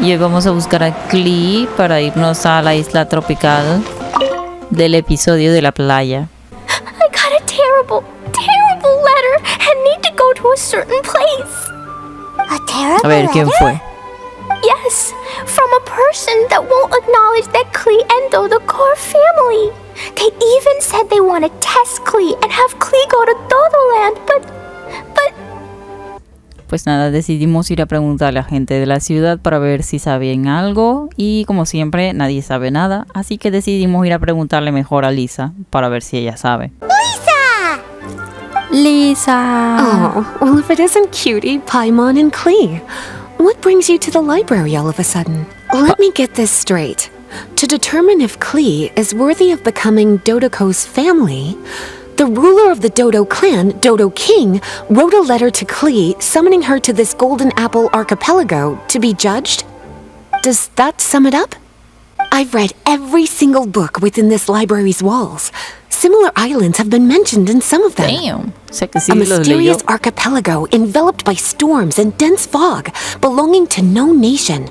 Y hoy vamos a buscar a Klee para irnos a la isla tropical del episodio de la playa. I got a terrible letter and need to go to a certain place. A terrible A ver, ¿quién fue? Yes, from a person that won't acknowledge that Klee and Dodo are family. They even said they want to test Klee and have Klee go to Dodoland, but... Pues nada, decidimos ir a preguntarle a la gente de la ciudad para ver si sabían algo y como siempre nadie sabe nada, así que decidimos ir a preguntarle mejor a Lisa para ver si ella sabe. Lisa! Oh, well if it isn't Cutie, Paimon, and Klee. What brings you to the library all of a sudden? Let me get this straight. To determine if Klee is worthy of becoming Dodoko's family, the ruler of the Dodo clan, Dodo King, wrote a letter to Klee summoning her to this Golden Apple archipelago to be judged? Does that sum it up? I've read every single book within this library's walls. Similar islands have been mentioned in some of them. Damn. O sea que sí A los mysterious leyó. archipelago enveloped by storms and dense fog, belonging to no nation.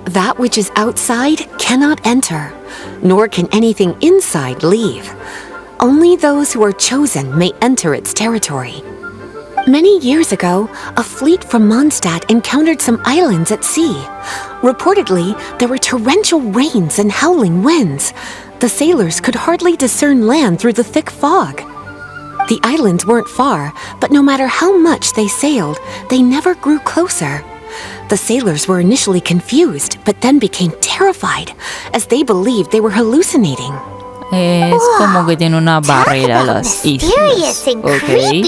That which is outside cannot enter, nor can anything inside leave. Only those who are chosen may enter its territory. Many years ago, a fleet from Mondstadt encountered some islands at sea. Reportedly, there were torrential rains and howling winds. The sailors could hardly discern land through the thick fog. The islands weren't far, but no matter how much they sailed, they never grew closer. The sailors were initially confused, but then became terrified, as they believed they were hallucinating. Es como que tiene una barrera a las islas. Okay.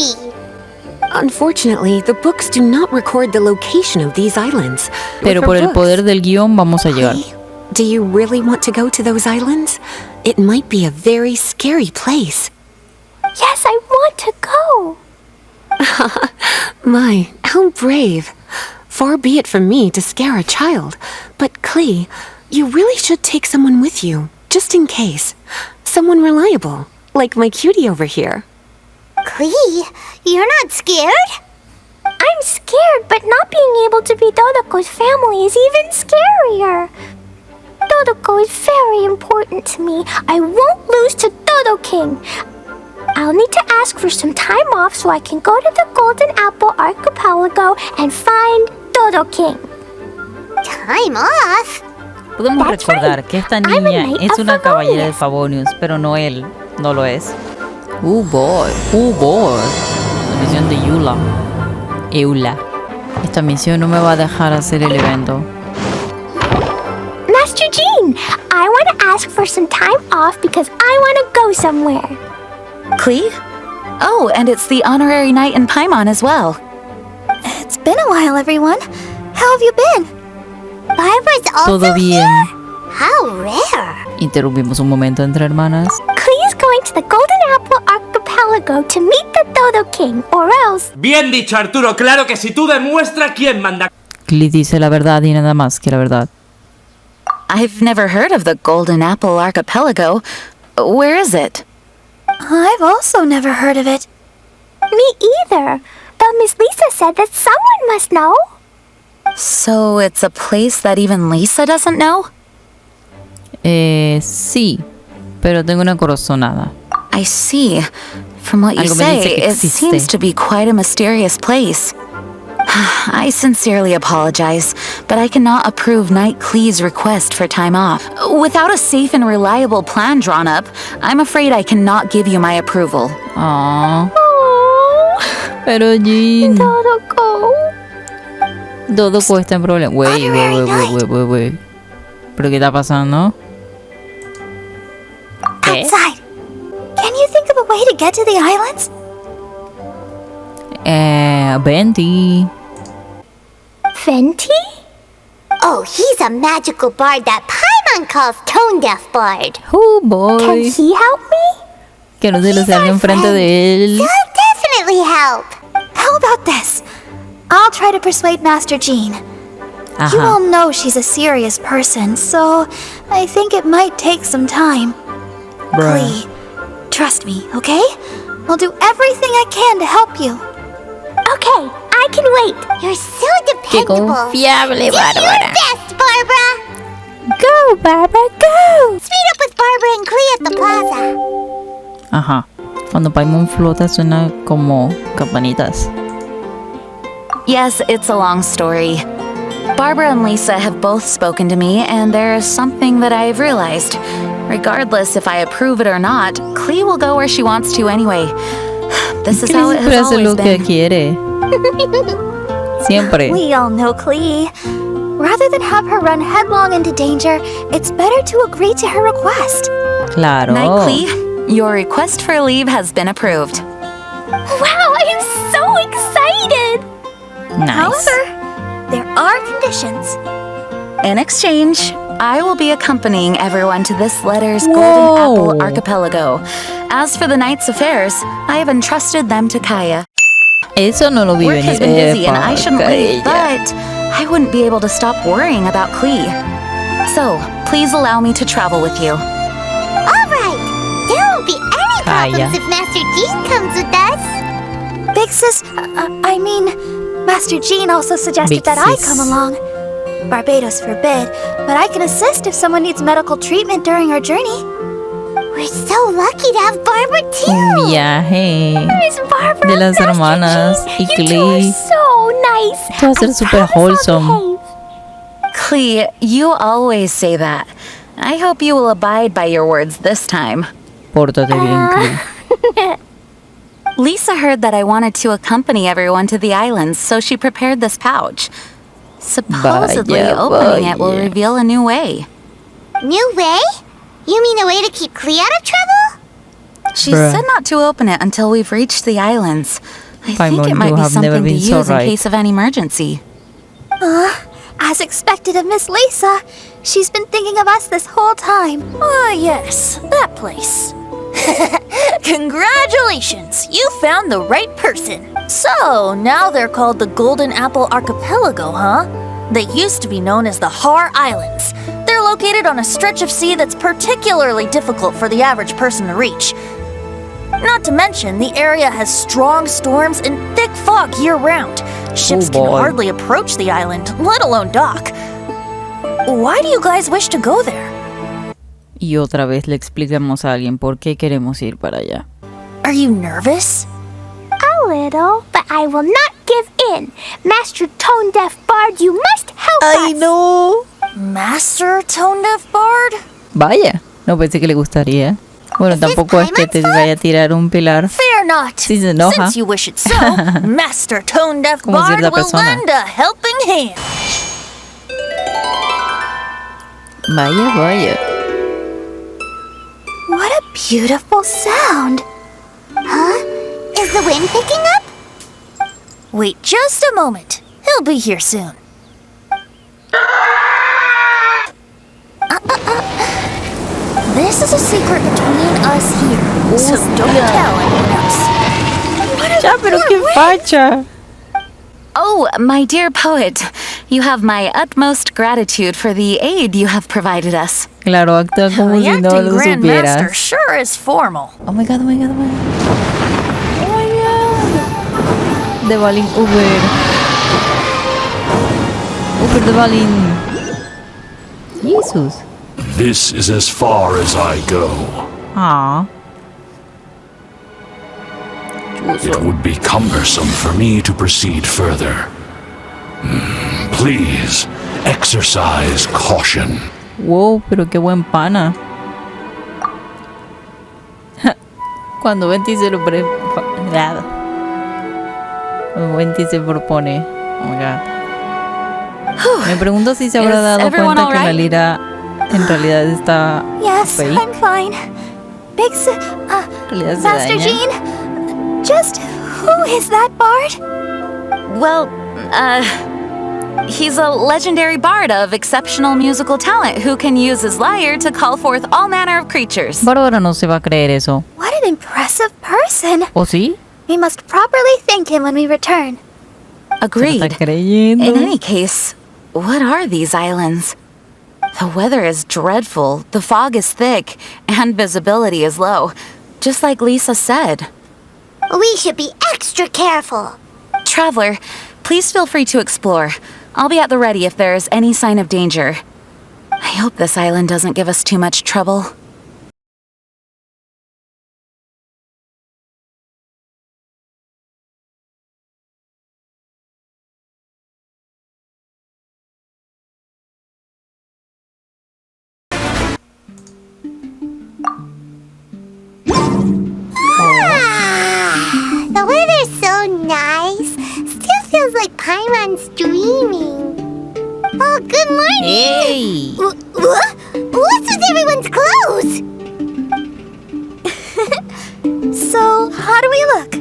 Unfortunately, the books do not record the location of these islands. Pero por el poder del guión vamos a llegar. Do you really want to go to those islands? It might be a very scary place. Yes, I want to go. My, how brave. Far be it from me to scare a child. But Klee, you really should take someone with you, just in case. Someone reliable, like my cutie over here. Klee, you're not scared? I'm scared, but not being able to be Dodoko's family is even scarier. Dodoko is very important to me. I won't lose to Dodo King. I'll need to ask for some time off so I can go to the Golden Apple Archipelago and find Dodo King. Time off? Podemos recordar que esta niña es una caballera de Favonius, pero no él, no lo es. Boy. La misión de Eula. Esta misión no me va a dejar hacer el evento. Master Jean, I want to ask for some time off because I want to go somewhere. Klee? Oh, and it's the honorary knight in Paimon as well. It's been a while, everyone. How have you been? Barbara's also Todo bien. here? How rare. Interrumpimos un momento entre hermanas. Klee is going to the Golden Apple Archipelago to meet the Dodo King, or else... Bien dicho, Arturo. Claro que si tú demuestras quién manda. Klee dice la verdad y nada más que la verdad. I've never heard of the Golden Apple Archipelago. Where is it? I've also never heard of it. Me either. But Miss Lisa said that someone must know. So it's a place that even Lisa doesn't know? Sí, pero tengo una corazonada. I see. From what you Algo me say, dice que it existe. seems to be quite a mysterious place. I sincerely apologize, but I cannot approve Knight Klee's request for time off. Without a safe and reliable plan drawn up, I'm afraid I cannot give you my approval. Aww. Oh, Pero Jean. Dodoko. Dodoko está en problema. Wey. ¿Pero qué está pasando? ¿Qué? Outside. Can you think of a way to get to the islands? Venti. Fenty? Oh, he's a magical bard that Paimon calls Tone Deaf Bard. Oh Can boy. he help me? Que no se lo salga enfrente de él. He'll definitely help. How about this? I'll try to persuade Master Jean. You all Ajá. know she's a serious person, so I think it might take some time. Bruh. Klee, trust me, okay? I'll do everything I can to help you. Okay, I can wait. You're so Qué dependable. confiable, Do your Bárbara. best, Barbara. Barbara, go! Meet up with Barbara and Clea at the plaza. Ajá. Cuando Paimon flota suena como campanitas. Yes, it's a long story. Barbara and Lisa have both spoken to me, and there's something that I've realized. Regardless if I approve it or not, Clea will go where she wants to anyway. This is how it has Siempre hace lo always que been. quiere. Siempre. We all know Clea. Rather than have her run headlong into danger, it's better to agree to her request. Claro. Night, Clea. Your request for leave has been approved. Wow, I am so excited! Nice. However, there are conditions. In exchange, I will be accompanying everyone to this letter's Whoa. Golden Apple Archipelago. As for the night's affairs, I have entrusted them to Kaya. Eso no lo vi Work has been busy and I shouldn't leave, Ella. but I wouldn't be able to stop worrying about Clea. So, please allow me to travel with you. All right. There won't be any problems if Master Jean comes with us. Big Sis, I mean, Master Jean also suggested Big that I Sis. come along. Barbados forbid, but I can assist if someone needs medical treatment during our journey. We're so lucky to have Barbara Un too. viaje Miss Barbara, de las Master hermanas Jean, y you two are Clea. so nice. Esto va a ser I super promise I'll wholesome. behave. Clea, you always say that. I hope you will abide by your words this time. Pórtate bien, Clea. Lisa heard that I wanted to accompany everyone to the islands, so she prepared this pouch. Supposedly, Vaya, opening it will vaya. reveal a new way. New way? You mean a way to keep Clea out of trouble? She Bruh. said not to open it until we've reached the islands. I think Paimon, it might you be have never something to been so use in right. case of an emergency. As expected of Miss Lisa, she's been thinking of us this whole time. Ah, yes, that place. Congratulations, you found the right person. So, now they're called the Golden Apple Archipelago, huh? They used to be known as the Har Islands. They're located on a stretch of sea that's particularly difficult for the average person to reach. Not to mention, the area has strong storms and thick fog year-round. Ships can boy. hardly approach the island, let alone dock. Why do you guys wish to go there? Y otra vez le explicamos a alguien por qué queremos ir para allá. Are you nervous? A little, but I will not give in. Master Tone Deaf Bard, you must help us. no! Master Tone Deaf Bard? Vaya, no pensé que le gustaría. Bueno, Is this tampoco es que te Paimon's vaya a tirar un pilar. Fear not. Si se enoja. Since you wish it so, Master Tone Deaf Como Bard cierta will persona. lend a helping hand. Vaya, vaya. What a beautiful sound. Huh? Is the wind picking up? Wait just a moment. He'll be here soon. This is a secret between us here, so don't tell anyone else. Ya, pero qué facha. Oh, my dear poet, you have my utmost gratitude for the aid you have provided us. Claro, actúa como The si no acting lo Grandmaster supieras. sure is formal. Oh my god, oh my god, oh my god. Oh my god. De Balin Uber. Uber de Balin. Jesus. This is as far as I go. Ah. It would be cumbersome for me to proceed further. Please, exercise caution. Wow, pero qué buen pana. Cuando Venti se lo Cuando Venti se propone. Oh my god. Me pregunto si se habrá Is dado everyone cuenta que la alright? lira en realidad está Yes, fake. I'm fine. Big S- En realidad se Master daña. Jean, just who is that bard? Well, he's a legendary bard of exceptional musical talent who can use his lyre to call forth all manner of creatures. Bárbara no se va a creer eso. What an impressive person. ¿O sí? We must properly thank him when we return. Se lo Agreed. está creyendo. In any case, what are these islands? The weather is dreadful, the fog is thick, and visibility is low, just like Lisa said. We should be extra careful. Traveler, please feel free to explore. I'll be at the ready if there is any sign of danger. I I hope this island doesn't give us too much trouble. The weather's so nice. Still feels like Paimon's dreaming. Oh, good morning. ¡Ey! What's with everyone's clothes? So, how do we look?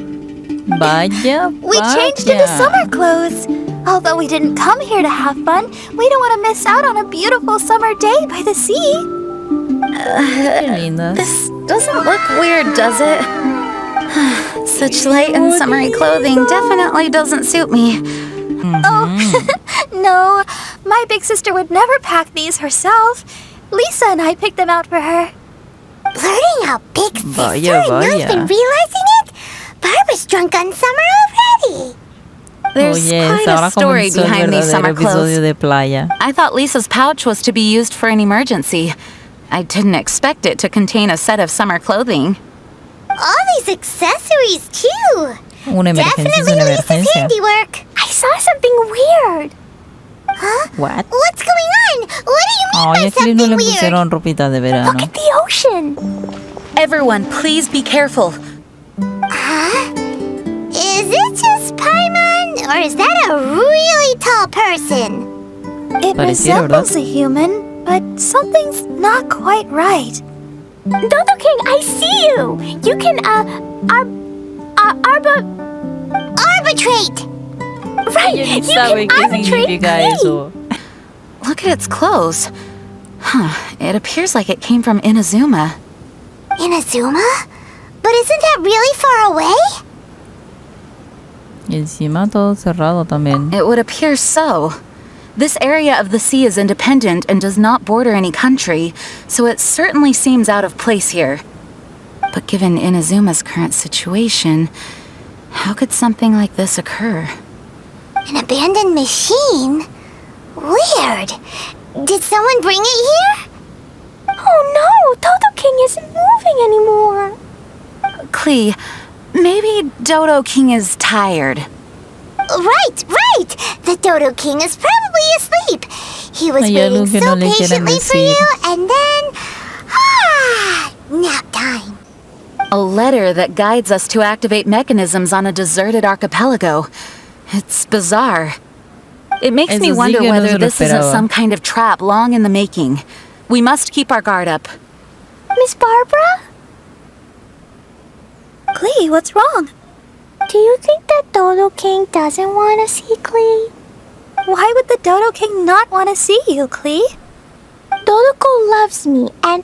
Vaya, We changed into vaya. summer clothes. Although we didn't come here to have fun, we don't want to miss out on a beautiful summer day by the sea. Qué lindas. This doesn't look weird, does it? Such light and summery clothing definitely doesn't suit me. No, my big sister would never pack these herself. Lisa and I picked them out for her. Blurting out big sister Vaya, and not vaya. even realizing it? Barbara's drunk on summer already. There's Oye, quite ahora a story comenzó el behind these verdadero summer episodio clothes. de playa. I thought Lisa's pouch was to be used for an emergency. I didn't expect it to contain a set of summer clothing. All these accessories, too. Una emergencia es Definitely una Lisa's emergencia. handiwork. I saw something weird. Huh? What? What's going on? What do you mean Ay, by a Chris no something le weird? pusieron ropita de verano. Look at the ocean. Everyone, please be careful. Huh? Is it just Paimon, or is that a really tall person? It Pareciera, resembles ¿verdad? a human, but something's not quite right. Dodo King, I see you. You can arbitrate. Right, Ella you ni sabe can qué arbitrate significa me. eso. Look at its clothes. Huh, it appears like it came from Inazuma. Inazuma? But isn't that really far away? Y encima todo cerrado también. It would appear so. This area of the sea is independent and does not border any country, so it certainly seems out of place here. But given Inazuma's current situation, how could something like this occur? An abandoned machine? Weird. Did someone bring it here? Oh no, Dodo King isn't moving anymore. Klee, maybe Dodo King is tired. Right. The Dodo King is probably asleep. He was Hay waiting algo que so no le quieren patiently for decir. you, and then... nap time. A letter that guides us to activate mechanisms on a deserted archipelago. It's bizarre. It makes me Eso sí wonder que no whether se lo this isn't esperaba. some kind of trap long in the making. We must keep our guard up. Miss Barbara? Klee, what's wrong? Do you think that Dodo King doesn't want to see Klee? Why would the Dodo King not want to see you, Klee? Dodoko loves me, and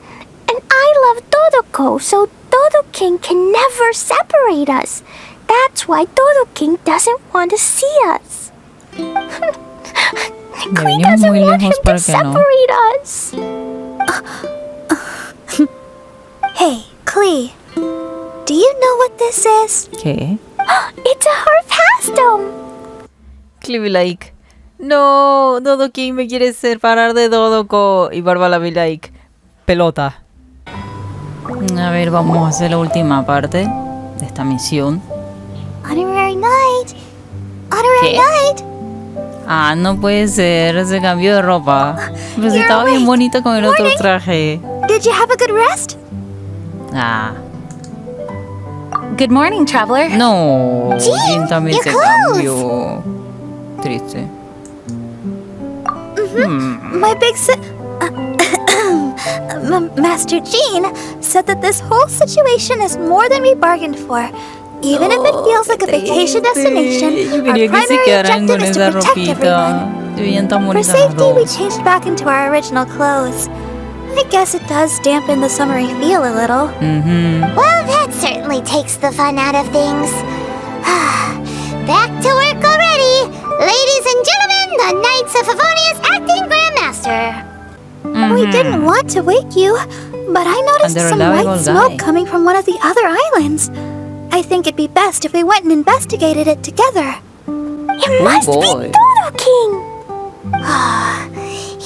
I love Dodoko, so Dodo King can never separate us. That's why Dodo King doesn't want to see us. Klee venimos doesn't muy want him lejos to para que no. separate us. Hey, Klee, do you know what this is? ¿Qué? It's a harpastum. Clive like. No, Dodo King me quiere separar de Dodoko. Y Bárbara be like. Pelota. A ver, vamos a hacer la última parte de esta misión. Honorary night. Honorary ¿Qué? night. Ah, no puede ser, se cambió de ropa. Pero si You're estaba bien awake. bonita con el otro Morning. traje. Did you have a good rest? Ah, Good morning, traveler. no. Jean, Jean también your se clothes. cambió. Triste. My big Master Jean said that this whole situation is more than we bargained for. Even if it feels like a vacation destination, Yo our quería que se primary quedaran con objective is esa to protect ropita. everyone. Se veían tan For bonitas las safety, we dos. changed back into our original clothes. I guess it does dampen the summery feel a little. Well, that certainly takes the fun out of things. Back to work already! Ladies and gentlemen, the Knights of Favonius Acting Grandmaster! We didn't want to wake you, but I noticed Under a some lovable white smoke guy. coming from one of the other islands. I think it'd be best if we went and investigated it together. It must boy. be Dodo King!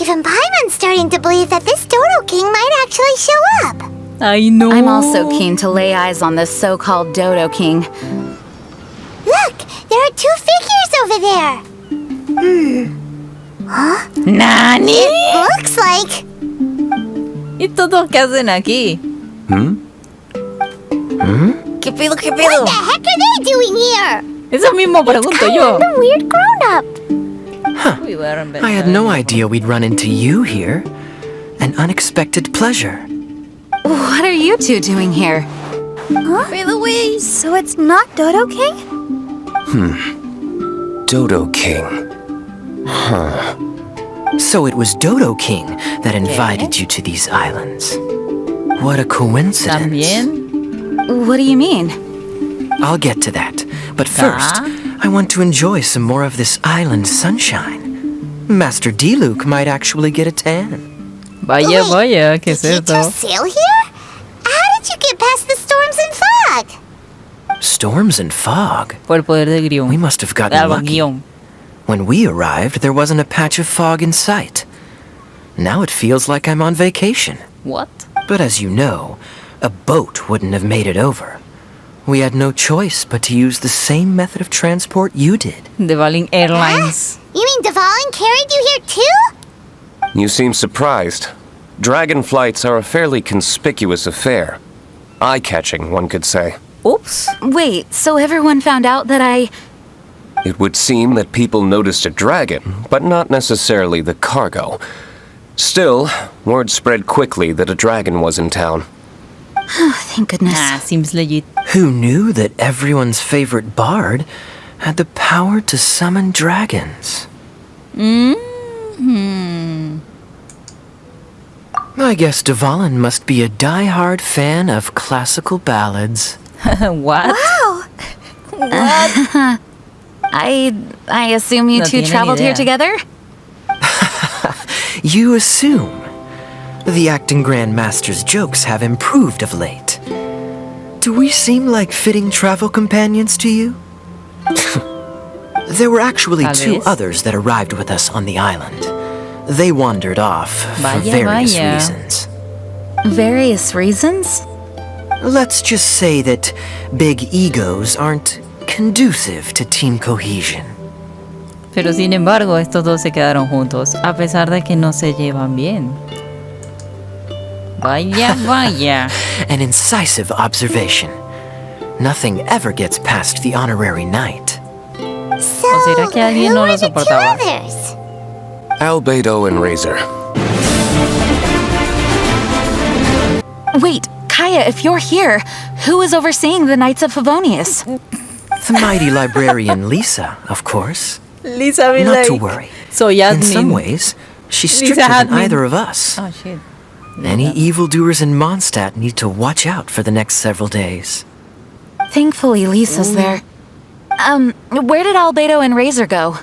Even Paimon's starting to believe that this Dodo King might actually show up. Ay, no. I'm also keen to lay eyes on this so-called Dodo King. Look, there are 2 figures over there. ¡Nani! It looks like... ¿Y todos qué hacen aquí? ¿Qué pedo, qué What pedo? the heck are they doing here? Eso mismo pregunto yo. The weird grown-up. Uy, voy a reinventar. I had no idea we'd run into you here. An unexpected pleasure. What are you two doing here? So it's not Dodo King? Dodo King. So it was Dodo King that invited you to these islands. What a coincidence. ¿También? What do you mean? I'll get to that. But first, I want to enjoy some more of this island sunshine. Master D-Luke might actually get a tan. Vaya, Wait, vaya, ¿qué es Did you esto? just sail here? How did you get past the storms and fog? Storms and fog. Por el poder del guión. We must have gotten Del lucky. guión. When we arrived, there wasn't a patch of fog in sight. Now it feels like I'm on vacation. What? But as you know, a boat wouldn't have made it over. We had no choice but to use the same method of transport you did. De Valin Airlines. You mean Devalin carried you here too? You seem surprised. Dragon flights are a fairly conspicuous affair. Eye-catching, one could say. Oops. Wait, so everyone found out that It would seem that people noticed a dragon, but not necessarily the cargo. Still, word spread quickly that a dragon was in town. Thank goodness. Seems legit. Who knew that everyone's favorite bard had the power to summon dragons? I guess Devalin must be a die-hard fan of classical ballads. What? Wow. I assume you No two tiene ni traveled here idea. together? You assume. The acting grandmaster's jokes have improved of late. Do we seem like fitting travel companions to you? There were actually Tal 2 vez. others that arrived with us on the island. They wandered off for Vaya, various vaya. reasons. Various reasons? Let's just say that big egos aren't conducive to team cohesion. Pero sin embargo, estos dos se quedaron juntos, a pesar de que no se llevan bien. Vaya, vaya. An incisive observation. Nothing ever gets past the honorary knight. So, ¿O será que alguien who no lo are the 2 soportaba? others? Albedo and Razor. Wait, Kaya, if you're here, who is overseeing the Knights of Favonius? The mighty librarian Lisa, of course. Lisa Not to worry. Soy In some admin. ways, she's Lisa stricter than admin. either of us. Oh, shit. Any evildoers in Mondstadt need to watch out for the next several days. Thankfully, Lisa's there. Where did Albedo and Razor go?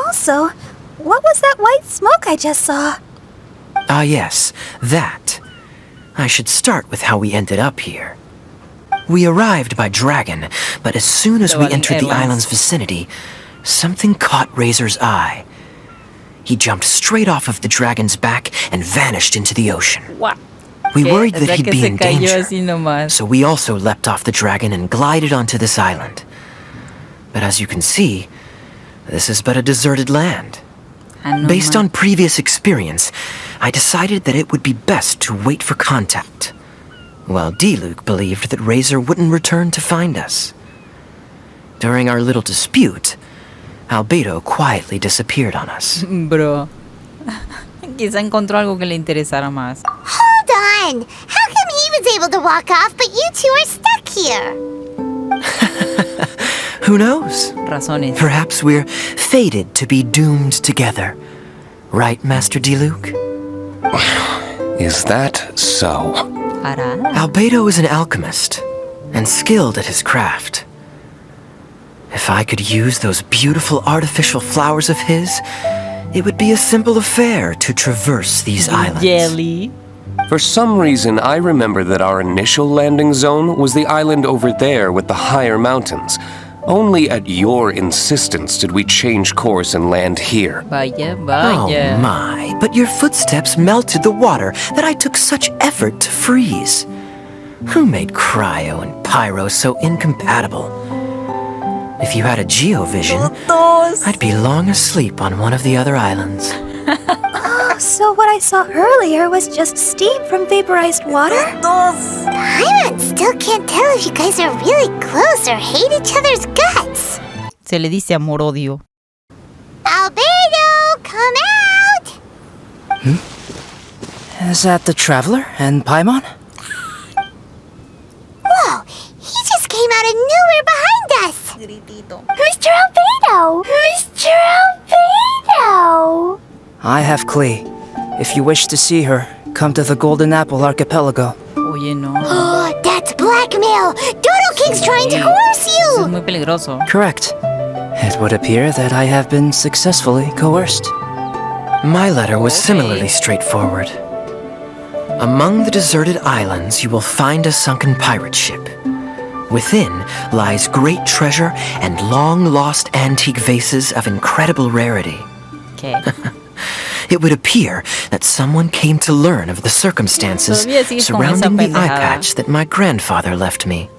Also, what was that white smoke I just saw? Ah yes, that. I should start with how we ended up here. We arrived by dragon, but as soon as we Devalin entered the Airlines. island's vicinity, something caught Razor's eye. He jumped straight off of the dragon's back and vanished into the ocean. What? We ¿Qué? worried O sea, that he'd que be se in cayó danger, así nomás. so we also leapt off the dragon and glided onto this island. But as you can see, this is but a deserted land. Ah, no Based más. on previous experience, I decided that it would be best to wait for contact. While D-Luke believed that Razor wouldn't return to find us. During our little dispute, Albedo quietly disappeared on us. Bro. Quizá encontró algo que le interesara más. Hold on! How come he was able to walk off, but you 2 are stuck here? Who knows? Razones. Perhaps we're fated to be doomed together. Right, Master D-Luke? Is that so? Ahora. Albedo is an alchemist, and skilled at his craft. If I could use those beautiful artificial flowers of his, it would be a simple affair to traverse these islands. Jelly. For some reason, I remember that our initial landing zone was the island over there with the higher mountains. Only at your insistence did we change course and land here. Vaya, Oh vaya. my, but your footsteps melted the water that I took such effort to freeze. Who made cryo and pyro so incompatible? If you had a geovision, I'd be long asleep on one of the other islands. So what I saw earlier was just steam from vaporized water? Paimon still can't tell if you guys are really close or hate each other's guts. Se le dice amor-odio. Albedo, come out! Is that the Traveler and Paimon? Whoa, he just came out of nowhere behind us! Mr. Albedo! Mr. Albedo! I have Klee. If you wish to see her, come to the Golden Apple Archipelago. Oye, no. Oh, that's blackmail! Dodo King's trying to coerce Eso es you! muy peligroso. Correct. It would appear that I have been successfully coerced. My letter was similarly straightforward. Among the deserted islands, you will find a sunken pirate ship. Within lies great treasure and long-lost antique vases of incredible rarity. Okay. It would appear that someone came to learn of the circumstances Todavía sigues con esa surrounding the eye pendejada. patch that my grandfather left me.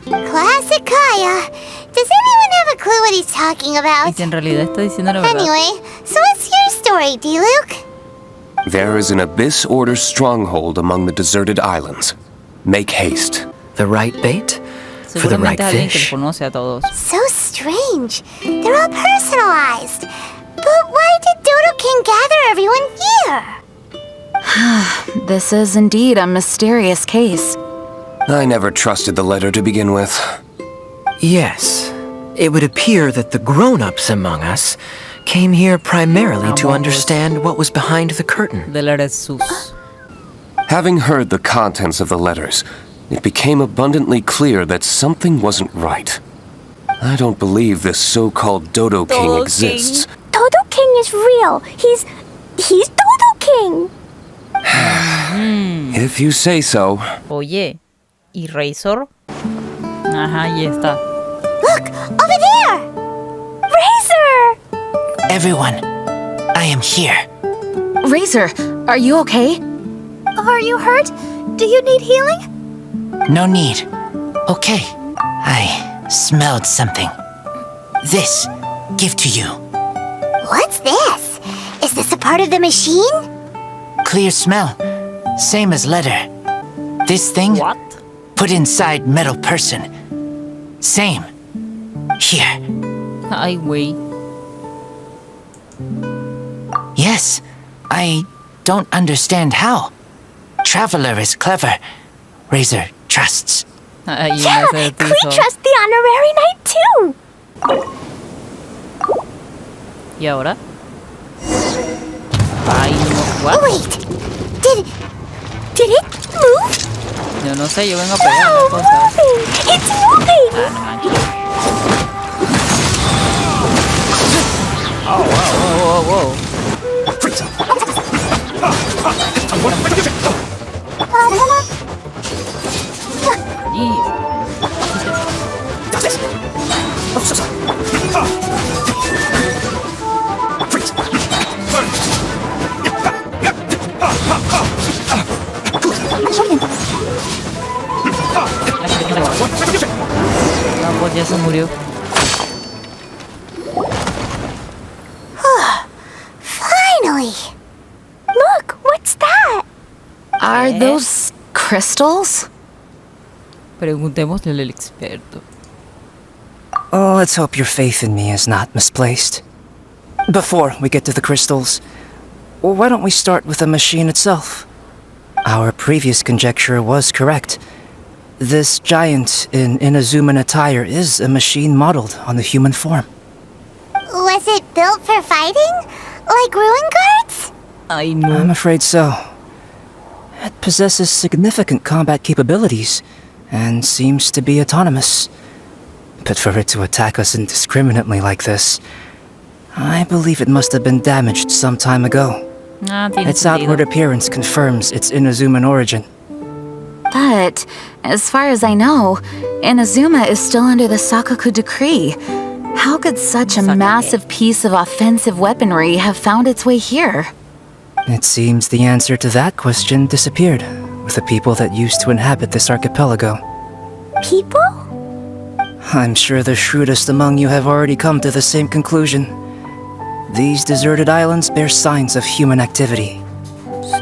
Classic Kaya. Does anyone have a clue what he's talking Y about? si en realidad está diciendo la verdad. Anyway, so what's your story, D-Luke? There is an Abyss Order stronghold among the deserted islands. Make haste. The right bait? For the right Seguramente alguien que fish? los conoce a todos. So strange. They're all personalized. But why did Dodo King gather everyone here? This is indeed a mysterious case. I never trusted the letter to begin with. Yes. It would appear that the grown-ups among us came here primarily to understand what was behind the curtain. De la Jesús. Having heard the contents of the letters, it became abundantly clear that something wasn't right. I don't believe this so-called Dodo King Dodo exists. Dodo King is real. He's Dodo King. If you say so. Oye, ¿y Razor? Ajá, ahí está. Look, over there. Razor. Everyone, I am here. Razor, are you okay? Are you hurt? Do you need healing? No need. Okay. I smelled something. This, give to you. What's this? Is this a part of the machine? Clear smell. Same as letter. This thing, What? put inside metal person. Same. Here. Ay, güey. Yes. I don't understand how. Traveler is clever. Razor trusts. Ay, un Yeah, acertijo. Klee trusts the honorary knight too. ¿Y ahora? Ay, no. Oh, What? wait. Did it move? Yo no sé, yo vengo a pegar No, las cosas. moving. It's moving. Oh, whoa, whoa, whoa. Jeez. No, pues ya se murió. Finally. Look, what's that? Are those crystals? Preguntémosle al experto. Oh, let's hope your faith in me is not misplaced. Before we get to the crystals, why don't we start with the machine itself? Our previous conjecture was correct. This giant in Inazuman attire is a machine modeled on the human form. Was it built for fighting? Like ruin guards? Ay, no. I'm afraid so. It possesses significant combat capabilities and seems to be autonomous. But for it to attack us indiscriminately like this, I believe it must have been damaged some time ago. Ah, tiene Its sentido. outward appearance confirms its Inazuman origin. But, as far as I know, Inazuma is still under the Sakaku decree. How could such a massive piece of offensive weaponry have found its way here? It seems the answer to that question disappeared with the people that used to inhabit this archipelago. People? I'm sure the shrewdest among you have already come to the same conclusion. These deserted islands bear signs of human activity.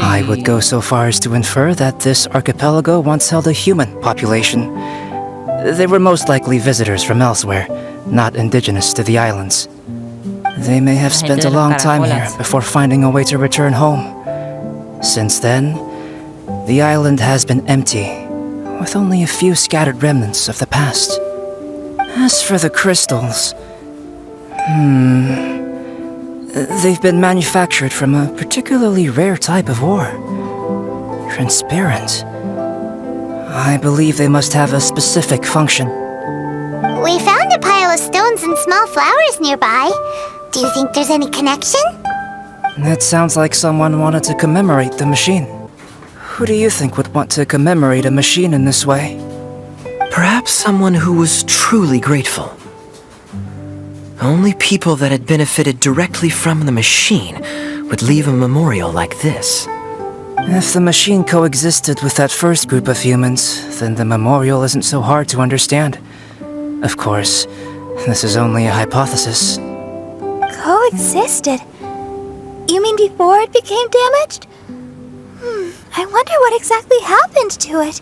I would go so far as to infer that this archipelago once held a human population. They were most likely visitors from elsewhere, not indigenous to the islands. They may have spent a long time here before finding a way to return home. Since then, the island has been empty, with only a few scattered remnants of the past. As for the crystals, they've been manufactured from a particularly rare type of ore. Transparent. I believe they must have a specific function. We found a pile of stones and small flowers nearby. Do you think there's any connection? That sounds like someone wanted to commemorate the machine. Who do you think would want to commemorate a machine in this way? Perhaps someone who was truly grateful. Only people that had benefited directly from the machine would leave a memorial like this. If the machine coexisted with that first group of humans, then the memorial isn't so hard to understand. Of course, this is only a hypothesis. Coexisted? You mean before it became damaged? I wonder what exactly happened to it.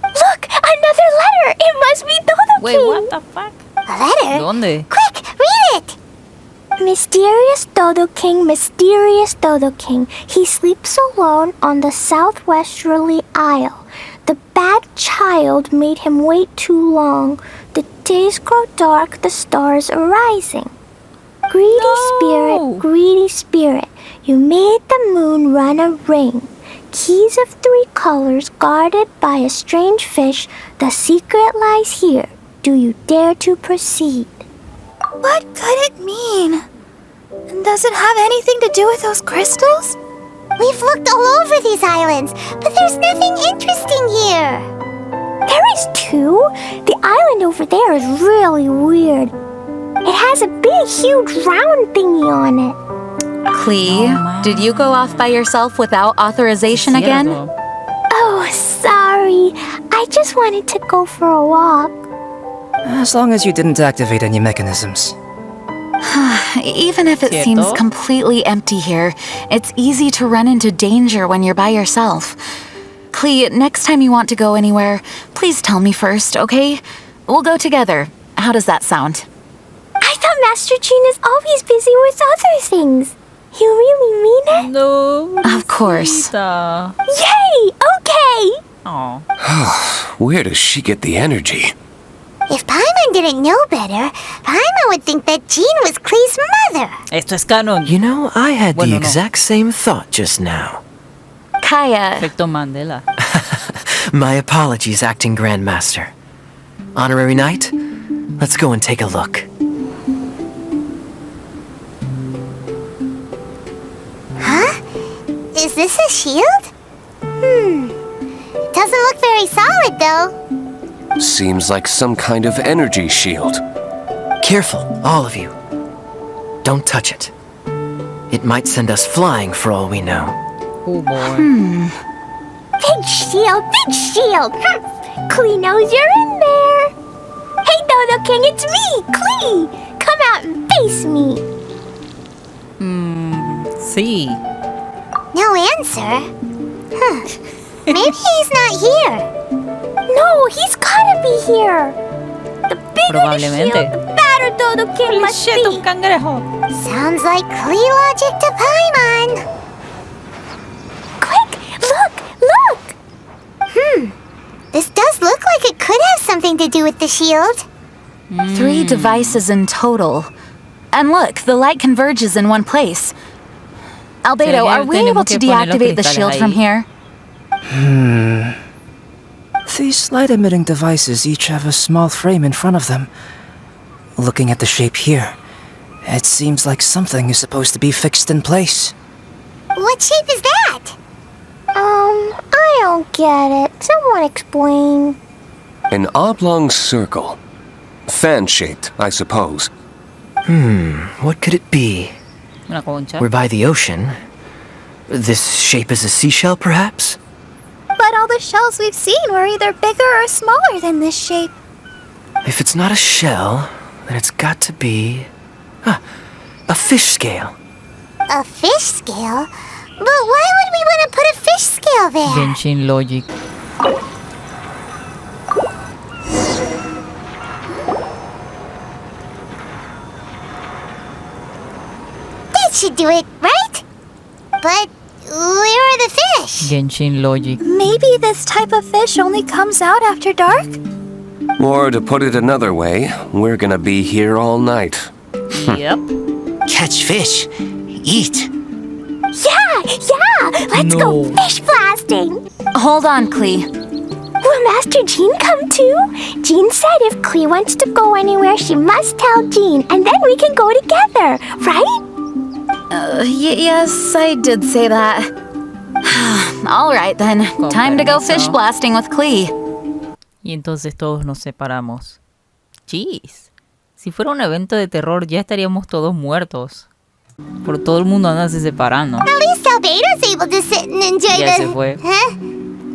Look! Another letter! It must be Todo Wait, what the fuck? A letter? ¿Dónde? Quick, read it! Mysterious Todo King, mysterious Todo King. He sleeps alone on the southwesterly isle. The bad child made him wait too long. The days grow dark, the stars are rising. Greedy spirit, you made the moon run a ring. Keys of 3 colors guarded by a strange fish. The secret lies here. Do you dare to proceed? What could it mean? And does it have anything to do with those crystals? We've looked all over these islands, but there's nothing interesting here. There is too. The island over there is really weird. It has a big, huge round thingy on it. Klee, did you go off by yourself without authorization again? Oh, sorry. I just wanted to go for a walk. As long as you didn't activate any mechanisms. Even if it seems completely empty here, it's easy to run into danger when you're by yourself. Klee, next time you want to go anywhere, please tell me first, okay? We'll go together. How does that sound? I thought Master Jean is always busy with other things. You really mean it? No. Of course. Yay! Okay! Oh. Where does she get the energy? If Paimon didn't know better, Paimon would think that Jean was Klee's mother. Esto es canon. You know, I had the exact same thought just now. Kaya. Efecto Mandela. My apologies, Acting Grandmaster. Honorary Knight, let's go and take a look. Huh? Is this a shield? Doesn't look very solid, though. Seems like some kind of energy shield. Careful, all of you. Don't touch it. It might send us flying for all we know. Oh boy. Big shield, big shield. Klee knows you're in there. Hey, Dodo King, it's me, Klee. Come out and face me. Sí. No answer. Maybe he's not here. No, he's gotta be here. The bigger the shield, the badder Dodo King must be. Un cangrejo. Sounds like Klee logic to Paimon. Quick, look! This does look like it could have something to do with the shield. 3 devices in total. And look, the light converges in one place. Albedo, are we able to deactivate the shield from here? These light-emitting devices each have a small frame in front of them. Looking at the shape here, it seems like something is supposed to be fixed in place. What shape is that? I don't get it. Someone explain. An oblong circle. Fan-shaped, I suppose. What could it be? Una concha. We're by the ocean. This shape is a seashell, perhaps? But all the shells we've seen were either bigger or smaller than this shape. If it's not a shell, then it's got to be... a fish scale. A fish scale? But why would we want to put a fish scale there? Genshin Logic. That should do it, right? But where are the fish? Genshin Logic. Maybe this type of fish only comes out after dark? Or to put it another way, we're gonna be here all night. Yep. Catch fish. Eat. Yeah! Let's go fish blasting! Hold on, Klee. Will Master Jean come too? Jean said if Klee wants to go anywhere, she must tell Jean, and then we can go together, right? Yes, I did say that. All right then, time to go fish blasting with Klee. Y entonces todos nos separamos. Jeez. Si fuera un evento de terror ya estaríamos todos muertos. Por todo el mundo andarse separando. At least Albedo's able to sit and enjoy Ya se fue. Huh?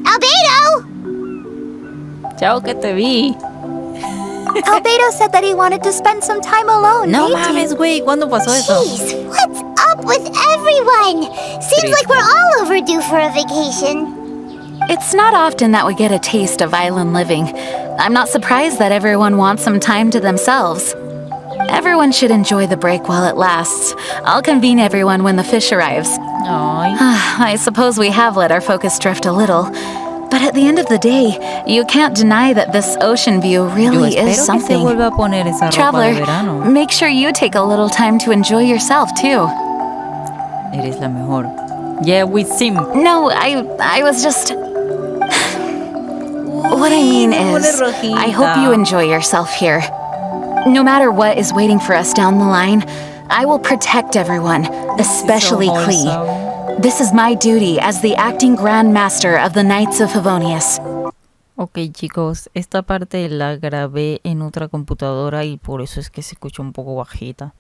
Albedo! Chao, que te vi. Albedo said that he wanted to spend some time alone. No mames, güey. ¿Cuándo pasó eso? Jeez, what's up with everyone? Seems like we're all overdue for a vacation. It's not often that we get a taste of island living. I'm not surprised that everyone wants some time to themselves. Everyone should enjoy the break while it lasts. I'll convene everyone when the fish arrives. Ay. I suppose we have let our focus drift a little. But at the end of the day, you can't deny that this ocean view really is something. Yo espero que se vuelva a poner esa ropa de Traveler, verano. make sure you take a little time to enjoy yourself too. Eres la mejor. Yeah, we sim. No, I was just... What I mean is, I hope you enjoy yourself here. No matter what is waiting for us down the line, I will protect everyone, especially Klee. This is my duty as the acting Grand Master of the Knights of Favonius. Ok, chicos, esta parte la grabé en otra computadora y por eso es que se escucha un poco bajita.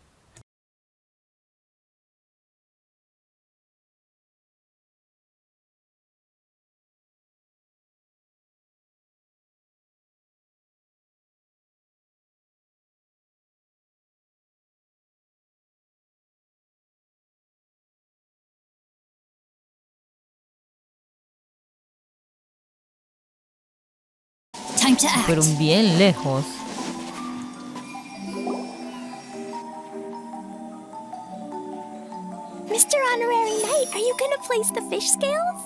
Time to act. Pero bien lejos. Mr. Honorary Knight, are you gonna place the fish scales?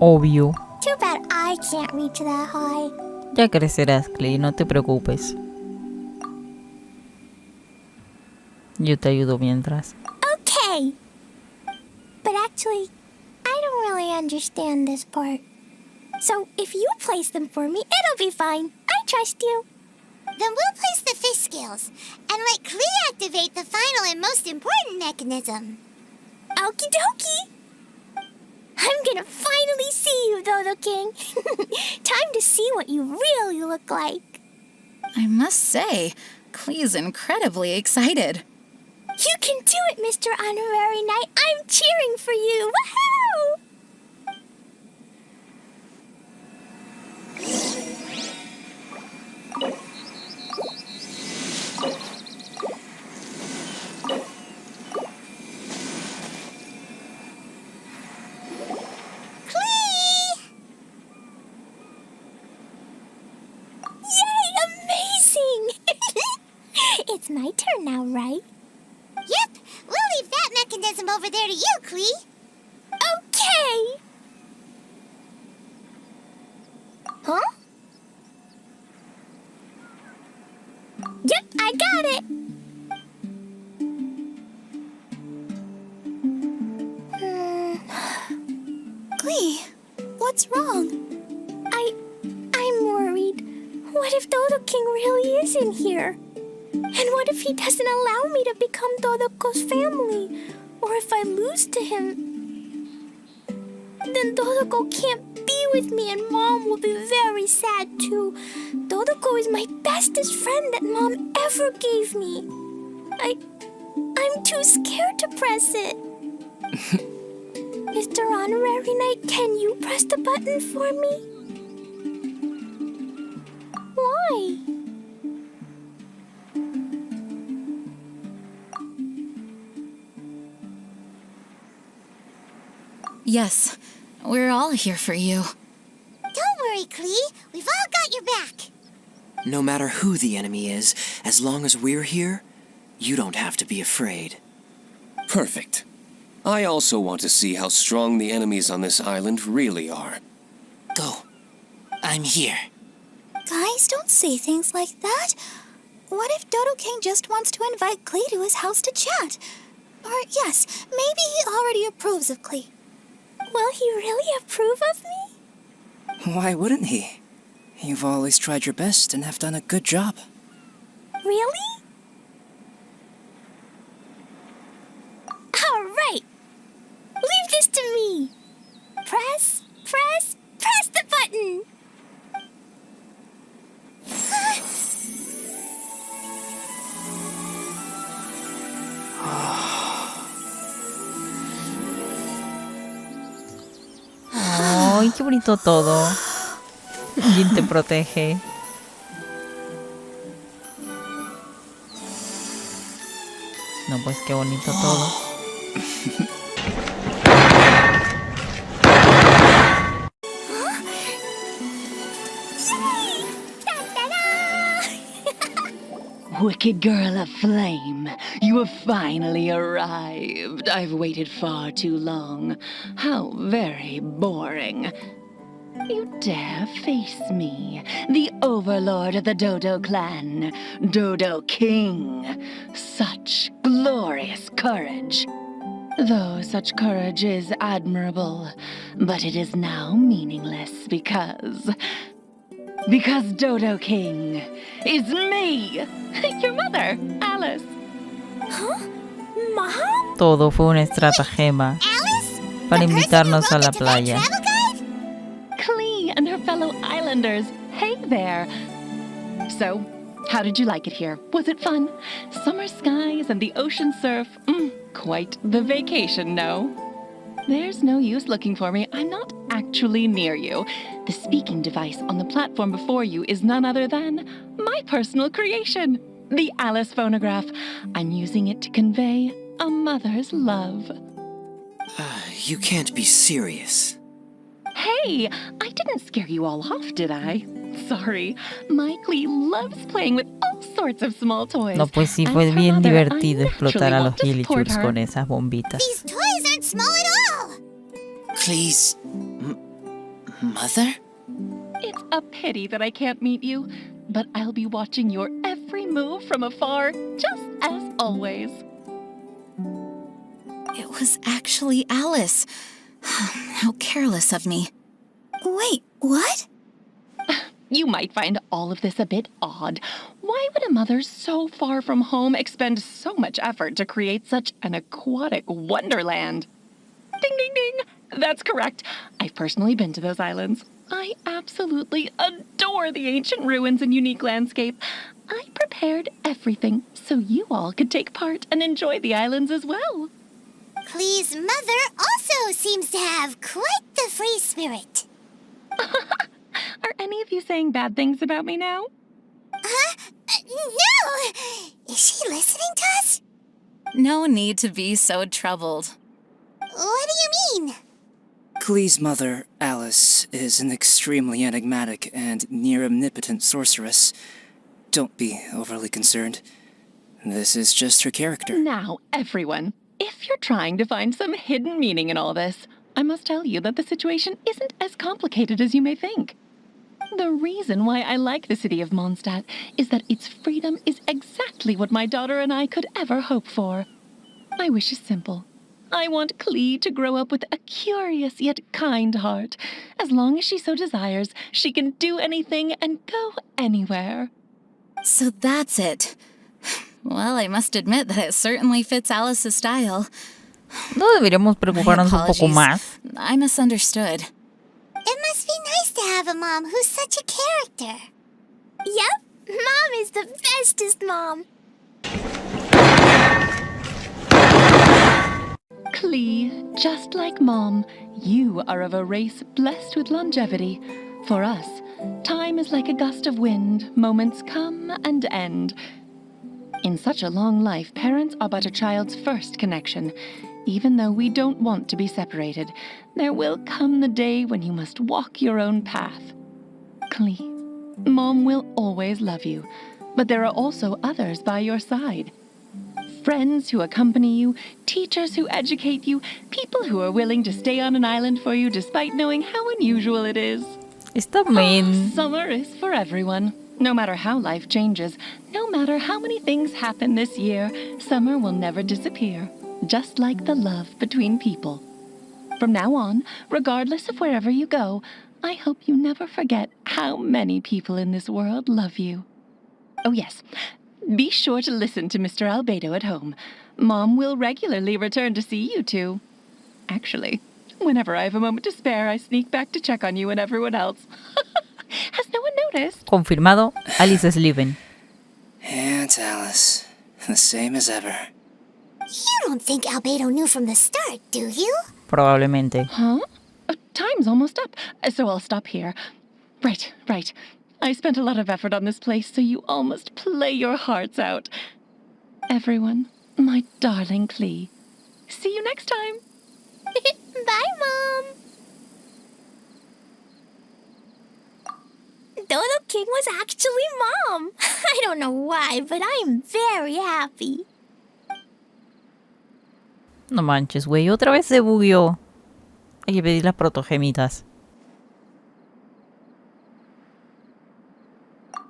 Obvio. Too bad I can't reach that high. Ya crecerás, Klee, no te preocupes. Yo te ayudo mientras. Okay. But actually, I don't really understand this part. So if you place them for me, it'll be fine. I trust you. Then we'll place the fish scales and let Klee activate the final and most important mechanism. Okie dokie. I'm gonna finally see you, Dodo King. Time to see what you really look like. I must say, Klee's incredibly excited. You can do it, Mr. Honorary Knight. I'm cheering for you. Woohoo! It's my turn now, right? Yep! We'll leave that mechanism over there to you, Klee. Okay! Huh? Yep, I got it! Klee, what's wrong? I'm worried. What if Dodo King really is in here? And what if he doesn't allow me to become Dodoko's family? Or if I lose to him? Then Dodoko can't be with me and Mom will be very sad too. Dodoco is my bestest friend that Mom ever gave me. I'm too scared to press it. Mr. Honorary Knight, can you press the button for me? Why? Yes, we're all here for you. Don't worry, Klee. We've all got your back. No matter who the enemy is, as long as we're here, you don't have to be afraid. Perfect. I also want to see how strong the enemies on this island really are. Go. I'm here. Guys, don't say things like that. What if Dodo King just wants to invite Klee to his house to chat? Or yes, maybe he already approves of Klee. Will he really approve of me? Why wouldn't he? You've always tried your best and have done a good job. Really? All right. Leave this to me. Press the button. Ay, qué bonito todo. Jin te protege. No, pues qué bonito todo. Wicked girl of flame, you have finally arrived. I've waited far too long. How very boring. You dare face me, the overlord of the Dodo clan, Dodo King. Such glorious courage. Though such courage is admirable, but it is now meaningless because Dodo King is me, your mother, Alice. Huh? Mom? Todo fue una estratagema para invitarnos a la playa. Klee and her fellow islanders. Hey there. So, how did you like it here? Was it fun? Summer skies and the ocean surf. Quite the vacation, no? There's no use looking for me. I'm not actually near you. The speaking device on the platform before you is none other than my personal creation, the Alice phonograph. I'm using it to convey a mother's love. You can't be serious. Hey, I didn't scare you all off, did I? Sorry, my Klee loves playing with all sorts of small toys. No, pues sí, fue bien divertido explotar a los Gillichurs con esas bombitas. These toys aren't small at all. Klee's mother? It's a pity that I can't meet you, but I'll be watching your every move from afar, just as always. It was actually Alice. How careless of me. Wait, what? You might find all of this a bit odd. Why would a mother so far from home expend so much effort to create such an aquatic wonderland? Ding, ding, ding! That's correct. I've personally been to those islands. I absolutely adore the ancient ruins and unique landscape. I prepared everything so you all could take part and enjoy the islands as well. Klee's mother also seems to have quite the free spirit. Are any of you saying bad things about me now? No! Is she listening to us? No need to be so troubled. What do you mean? Klee's mother, Alice, is an extremely enigmatic and near-omnipotent sorceress. Don't be overly concerned. This is just her character. Now, everyone, if you're trying to find some hidden meaning in all this, I must tell you that the situation isn't as complicated as you may think. The reason why I like the city of Mondstadt is that its freedom is exactly what my daughter and I could ever hope for. My wish is simple. I want Klee to grow up with a curious yet kind heart. As long as she so desires, she can do anything and go anywhere. So that's it. Well, I must admit that it certainly fits Alice's style. ¿No deberíamos preocuparnos un poco más? I misunderstood. It must be have a mom who's such a character. Yep, Mom is the bestest mom. Klee, just like Mom, you are of a race blessed with longevity. For us, time is like a gust of wind. Moments come and end. In such a long life, parents are but a child's first connection. Even though we don't want to be separated, there will come the day when you must walk your own path. Klee, Mom will always love you, but there are also others by your side. Friends who accompany you, teachers who educate you, people who are willing to stay on an island for you despite knowing how unusual it is. Está mean. Summer is for everyone. No matter how life changes, no matter how many things happen this year, summer will never disappear, just like the love between people. From now on, regardless of wherever you go, I hope you never forget how many people in this world love you. Oh yes, be sure to listen to Mr. Albedo at home. Mom will regularly return to see you two. Actually, whenever I have a moment to spare, I sneak back to check on you and everyone else. Has no one noticed? Confirmado, Alice is leaving. And Alice, the same as ever. You don't think Albedo knew from the start, do you? Probablemente. Huh? Time's almost up, so I'll stop here. Right. I spent a lot of effort on this place, so you all must play your hearts out. Everyone, my darling Klee. See you next time. Bye, Mom. Dodo King was actually Mom. I don't know why, but I am very happy. No manches, güey. Otra vez se bugueó. Hay que pedir las protogemitas.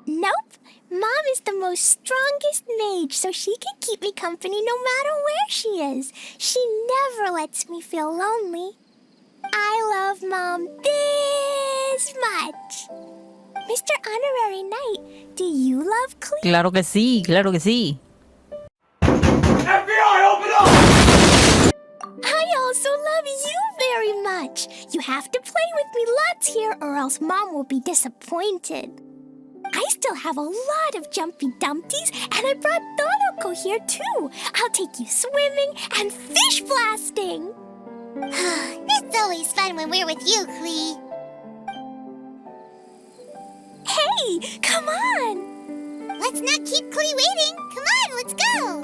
Nope. Mom is the most strongest mage, so she can keep me company no matter where she is. She never lets me feel lonely. I love Mom this much. Mr. Honorary Knight, do you love Klee? Claro que sí, claro que sí. FBI, open up! I also love you very much. You have to play with me lots here or else Mom will be disappointed. I still have a lot of jumpy dumpties and I brought Doroko here too. I'll take you swimming and fish blasting. It's always fun when we're with you, Klee. Hey, come on! Let's not keep Klee waiting. Come on, let's go!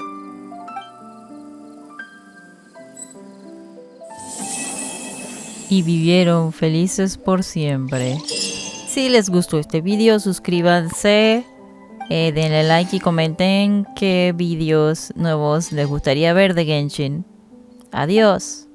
Y vivieron felices por siempre. Si les gustó este video, suscríbanse, denle like y comenten qué videos nuevos les gustaría ver de Genshin. Adiós.